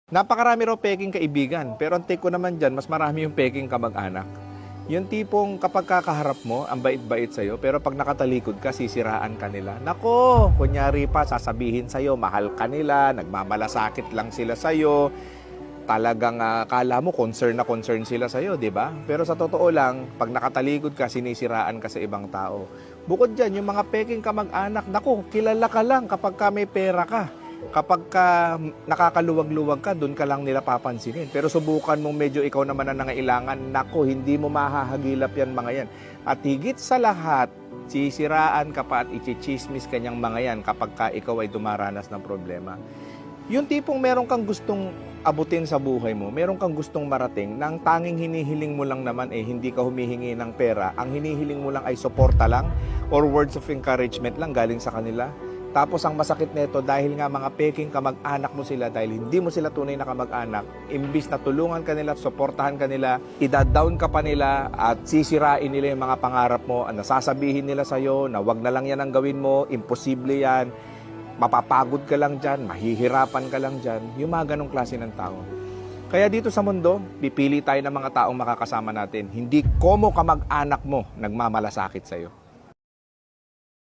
Napakarami raw peking kaibigan, pero ang take ko naman dyan, mas marami yung peking kamag-anak. Yung tipong kapag kakaharap mo, ang bait-bait sa'yo, pero pag nakatalikod ka, sisiraan ka nila. Nako, kunyari pa, sasabihin sa'yo, mahal ka nila, nagmamalasakit lang sila sa'yo, talagang kala mo concern na concern sila sa'yo, di ba? Pero sa totoo lang, pag nakatalikod ka, sinisiraan ka sa ibang tao. Bukod dyan, yung mga peking kamag-anak, nako, kilala ka lang kapag ka may pera ka. Kapag ka nakakaluwag-luwag ka, doon ka lang nila papansinin. Pero subukan mong medyo ikaw naman ang nangailangan, nako, hindi mo mahahagilap yan mga yan. At higit sa lahat, sisiraan ka pa at ichichismis kanyang mga yan kapag ka ikaw ay dumaranas ng problema. Yung tipong meron kang gustong abutin sa buhay mo, meron kang gustong marating, nang tanging hinihiling mo lang naman hindi ka humihingi ng pera, ang hinihiling mo lang ay suporta lang or words of encouragement lang galing sa kanila. Tapos ang masakit nito, dahil nga mga peking kamag-anak mo sila, dahil hindi mo sila tunay na kamag-anak, imbis na tulungan ka nila, suportahan ka nila, ida-down ka pa nila at sisirain nila yung mga pangarap mo, nasasabihin nila sa'yo na wag na lang yan ang gawin mo, imposible yan, mapapagod ka lang dyan, mahihirapan ka lang dyan, yung mga ganong klase ng tao. Kaya dito sa mundo, pipili tayo ng mga taong makakasama natin, hindi komo kamag-anak mo nagmamalasakit sa'yo.